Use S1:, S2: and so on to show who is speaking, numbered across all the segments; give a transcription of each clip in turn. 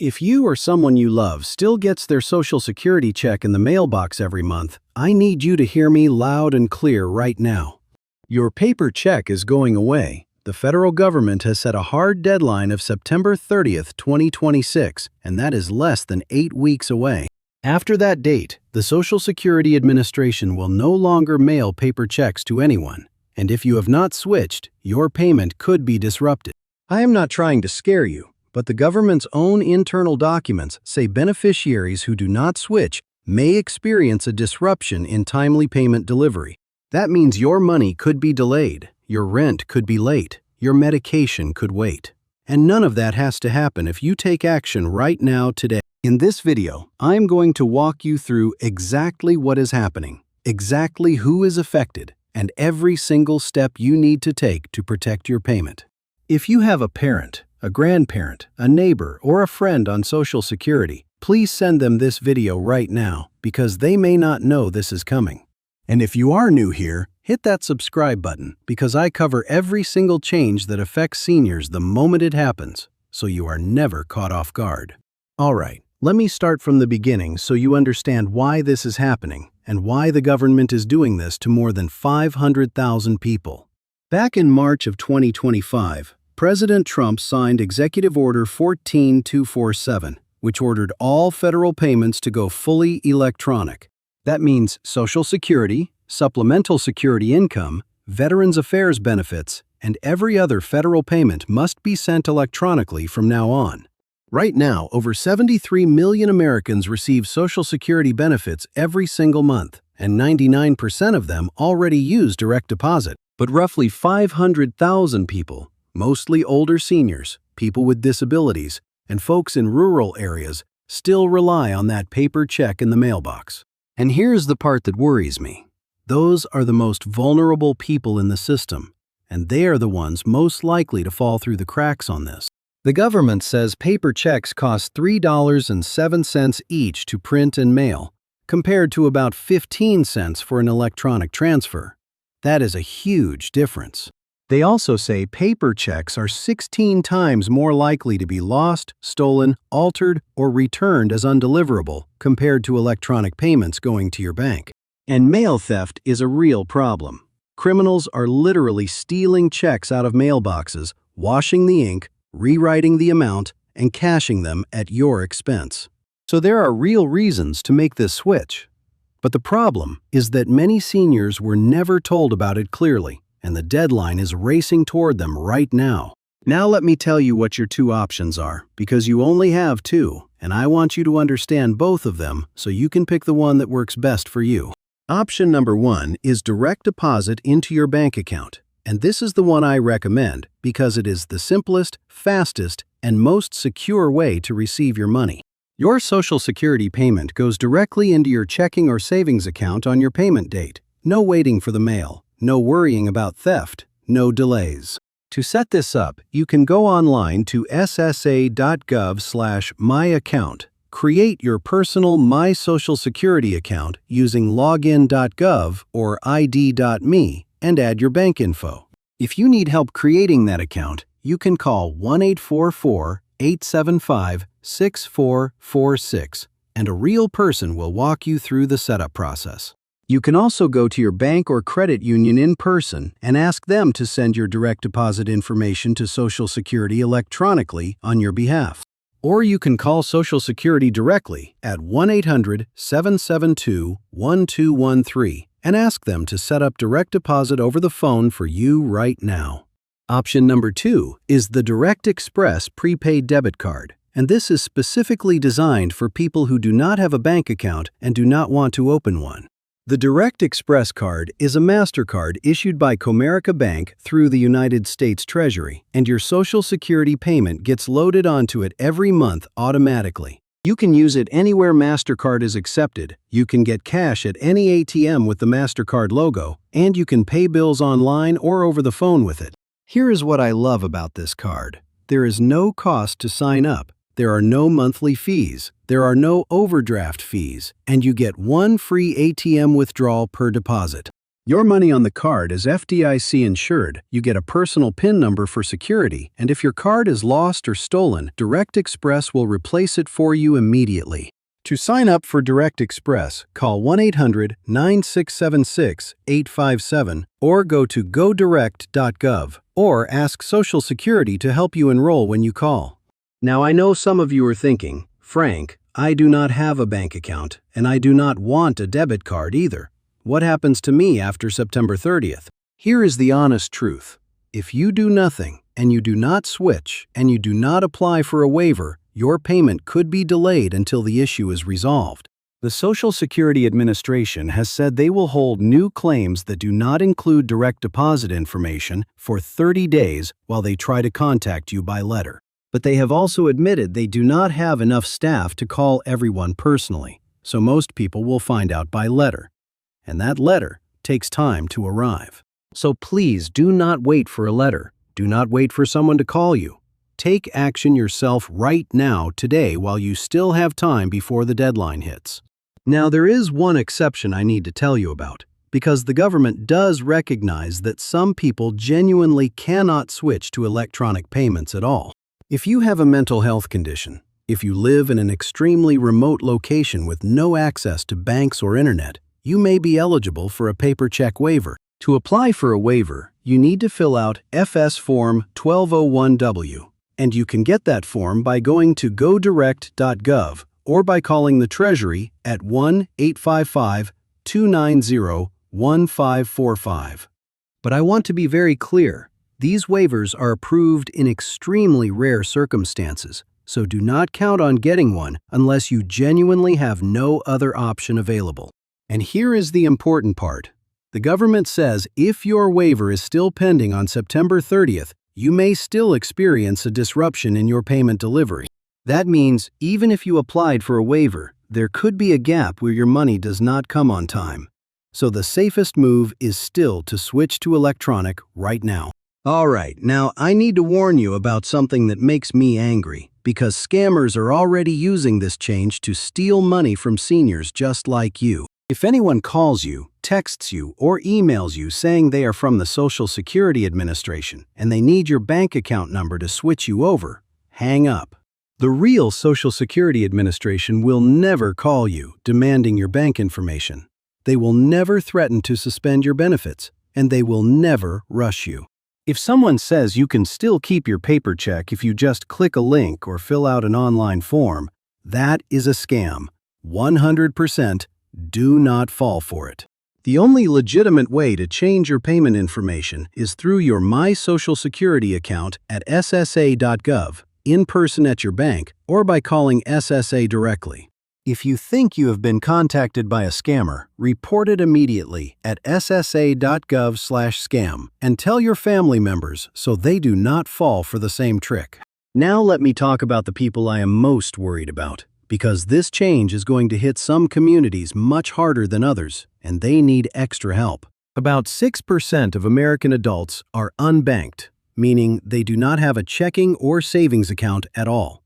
S1: If you or someone you love still gets their Social Security check in the mailbox every month, I need you to hear me loud and clear right now. Your paper check is going away. The federal government has set a hard deadline of September 30th, 2026, and that is less than 8 weeks away. After that date, the Social Security Administration will no longer mail paper checks to anyone, and if you have not switched, your payment could be disrupted. I am not trying to scare you, but the government's own internal documents say beneficiaries who do not switch may experience a disruption in timely payment delivery. That means your money could be delayed, your rent could be late, your medication could wait. And none of that has to happen if you take action right now today. In this video, I'm going to walk you through exactly what is happening, exactly who is affected, and every single step you need to take to protect your payment. If you have a parent, a grandparent, a neighbor, or a friend on Social Security, please send them this video right now because they may not know this is coming. And if you are new here, hit that subscribe button because I cover every single change that affects seniors the moment it happens, so you are never caught off guard. All right, let me start from the beginning so you understand why this is happening and why the government is doing this to more than 500,000 people. Back in March of 2025, President Trump signed Executive Order 14247, which ordered all federal payments to go fully electronic. That means Social Security, Supplemental Security Income, Veterans Affairs benefits, and every other federal payment must be sent electronically from now on. Right now, over 73 million Americans receive Social Security benefits every single month, and 99% of them already use direct deposit. But roughly 500,000 people, mostly older seniors, people with disabilities, and folks in rural areas, still rely on that paper check in the mailbox. And here's the part that worries me. Those are the most vulnerable people in the system, and they are the ones most likely to fall through the cracks on this. The government says paper checks cost $3.07 each to print and mail, compared to about 15 cents for an electronic transfer. That is a huge difference. They also say paper checks are 16 times more likely to be lost, stolen, altered, or returned as undeliverable compared to electronic payments going to your bank. And mail theft is a real problem. Criminals are literally stealing checks out of mailboxes, washing the ink, rewriting the amount, and cashing them at your expense. So there are real reasons to make this switch. But the problem is that many seniors were never told about it clearly, and the deadline is racing toward them right now. Now let me tell you what your two options are, because you only have two, and I want you to understand both of them so you can pick the one that works best for you. Option number 1 is direct deposit into your bank account, and this is the one I recommend because it is the simplest, fastest, and most secure way to receive your money. Your Social Security payment goes directly into your checking or savings account on your payment date. No waiting for the mail, no worrying about theft, no delays. To set this up, you can go online to ssa.gov/myaccount. Create your personal My Social Security account using login.gov or id.me and add your bank info. If you need help creating that account, you can call 1-844-875-6446 and a real person will walk you through the setup process. You can also go to your bank or credit union in person and ask them to send your direct deposit information to Social Security electronically on your behalf. Or you can call Social Security directly at 1-800-772-1213 and ask them to set up direct deposit over the phone for you right now. Option number 2 is the Direct Express prepaid debit card, and this is specifically designed for people who do not have a bank account and do not want to open one. The Direct Express card is a MasterCard issued by Comerica Bank through the United States Treasury, and your Social Security payment gets loaded onto it every month automatically. You can use it anywhere MasterCard is accepted, you can get cash at any ATM with the MasterCard logo, and you can pay bills online or over the phone with it. Here is what I love about this card. There is no cost to sign up. There are no monthly fees, there are no overdraft fees, and you get one free ATM withdrawal per deposit. Your money on the card is FDIC insured. You get a personal PIN number for security, and if your card is lost or stolen, Direct Express will replace it for you immediately. To sign up for Direct Express, call 1-800-9676-857 or go to godirect.gov or ask Social Security to help you enroll when you call. Now, I know some of you are thinking, Frank, I do not have a bank account, and I do not want a debit card either. What happens to me after September 30th? Here is the honest truth. If you do nothing, and you do not switch, and you do not apply for a waiver, your payment could be delayed until the issue is resolved. The Social Security Administration has said they will hold new claims that do not include direct deposit information for 30 days while they try to contact you by letter. But they have also admitted they do not have enough staff to call everyone personally, so most people will find out by letter. And that letter takes time to arrive. So please do not wait for a letter. Do not wait for someone to call you. Take action yourself right now, today, while you still have time before the deadline hits. Now, there is one exception I need to tell you about, because the government does recognize that some people genuinely cannot switch to electronic payments at all. If you have a mental health condition, if you live in an extremely remote location with no access to banks or internet, you may be eligible for a paper check waiver. To apply for a waiver, you need to fill out FS Form 1201W, and you can get that form by going to godirect.gov or by calling the Treasury at 1-855-290-1545. But I want to be very clear. These waivers are approved in extremely rare circumstances, so do not count on getting one unless you genuinely have no other option available. And here is the important part. The government says if your waiver is still pending on September 30th, you may still experience a disruption in your payment delivery. That means even if you applied for a waiver, there could be a gap where your money does not come on time. So the safest move is still to switch to electronic right now. All right, now I need to warn you about something that makes me angry, because scammers are already using this change to steal money from seniors just like you. If anyone calls you, texts you, or emails you saying they are from the Social Security Administration and they need your bank account number to switch you over, hang up. The real Social Security Administration will never call you demanding your bank information. They will never threaten to suspend your benefits, and they will never rush you. If someone says you can still keep your paper check if you just click a link or fill out an online form, that is a scam. 100%. Do not fall for it. The only legitimate way to change your payment information is through your My Social Security account at ssa.gov, in person at your bank, or by calling SSA directly. If you think you have been contacted by a scammer, report it immediately at ssa.gov/scam and tell your family members so they do not fall for the same trick. Now let me talk about the people I am most worried about, because this change is going to hit some communities much harder than others, and they need extra help. About 6% of American adults are unbanked, meaning they do not have a checking or savings account at all.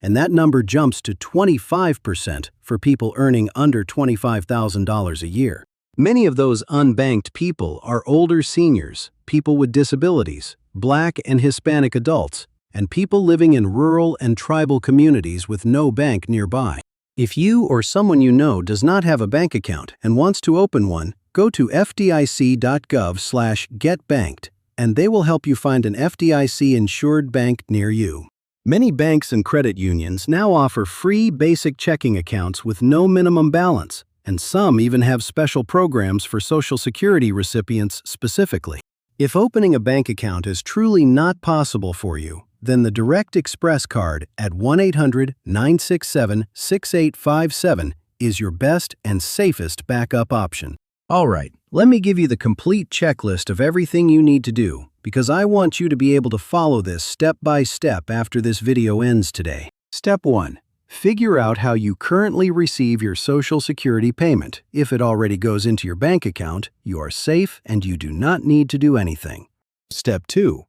S1: And that number jumps to 25% for people earning under $25,000 a year. Many of those unbanked people are older seniors, people with disabilities, Black and Hispanic adults, and people living in rural and tribal communities with no bank nearby. If you or someone you know does not have a bank account and wants to open one, go to fdic.gov/getbanked, and they will help you find an FDIC-insured bank near you. Many banks and credit unions now offer free basic checking accounts with no minimum balance, and some even have special programs for Social Security recipients specifically. If opening a bank account is truly not possible for you, then the Direct Express card at 1-800-967-6857 is your best and safest backup option. All right, let me give you the complete checklist of everything you need to do, because I want you to be able to follow this step by step after this video ends today. Step 1. Figure out how you currently receive your Social Security payment. If it already goes into your bank account, you are safe and you do not need to do anything. Step 2.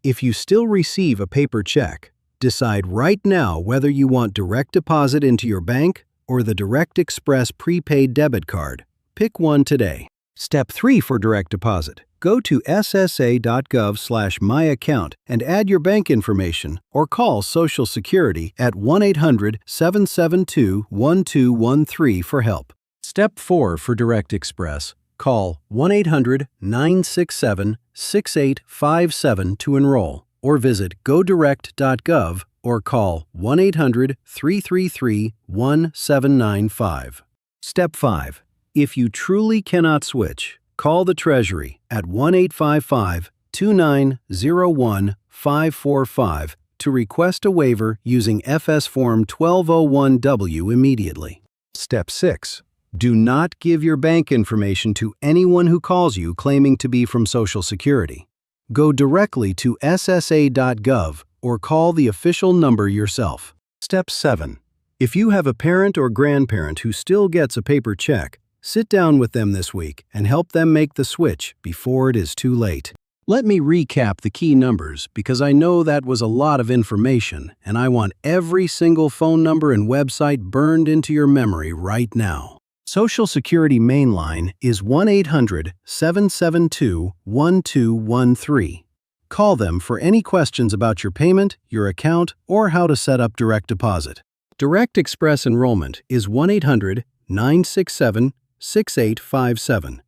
S1: If you still receive a paper check, decide right now whether you want direct deposit into your bank or the Direct Express prepaid debit card. Pick one today. Step 3 for direct deposit. Go to ssa.gov/myaccount and add your bank information or call Social Security at 1-800-772-1213 for help. Step 4 for Direct Express. Call 1-800-967-6857 to enroll or visit godirect.gov or call 1-800-333-1795. Step 5. If you truly cannot switch, call the Treasury at 1-855-2901-545 to request a waiver using FS Form 1201W immediately. Step 6. Do not give your bank information to anyone who calls you claiming to be from Social Security. Go directly to ssa.gov or call the official number yourself. Step 7. If you have a parent or grandparent who still gets a paper check, sit down with them this week and help them make the switch before it is too late. Let me recap the key numbers because I know that was a lot of information and I want every single phone number and website burned into your memory right now. Social Security mainline is 1-800-772-1213. Call them for any questions about your payment, your account, or how to set up direct deposit. Direct Express enrollment is 1-800-967-6857.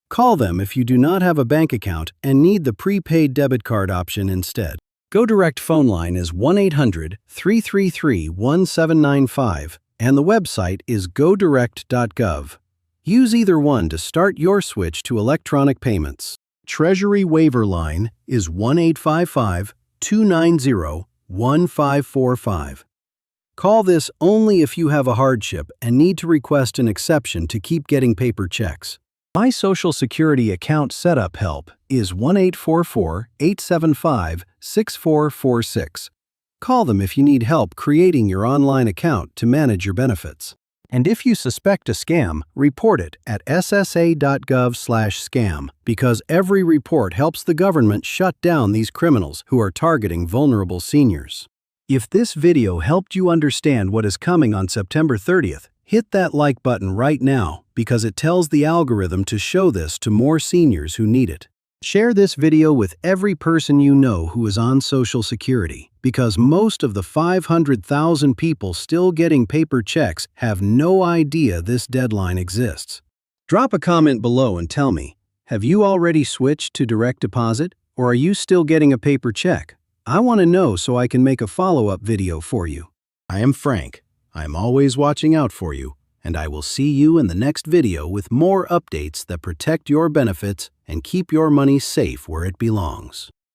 S1: Call them if you do not have a bank account and need the prepaid debit card option instead. GoDirect phone line is 1-800-333-1795 and the website is godirect.gov. Use either one to start your switch to electronic payments. Treasury waiver line is 1-855-290-1545. Call this only if you have a hardship and need to request an exception to keep getting paper checks. My Social Security account setup help is 1-844-875-6446. Call them if you need help creating your online account to manage your benefits. And if you suspect a scam, report it at ssa.gov/scam because every report helps the government shut down these criminals who are targeting vulnerable seniors. If this video helped you understand what is coming on September 30th, hit that like button right now because it tells the algorithm to show this to more seniors who need it. Share this video with every person you know who is on Social Security because most of the 500,000 people still getting paper checks have no idea this deadline exists. Drop a comment below and tell me, have you already switched to direct deposit or are you still getting a paper check? I want to know so I can make a follow-up video for you. I am Frank. I am always watching out for you, and I will see you in the next video with more updates that protect your benefits and keep your money safe where it belongs.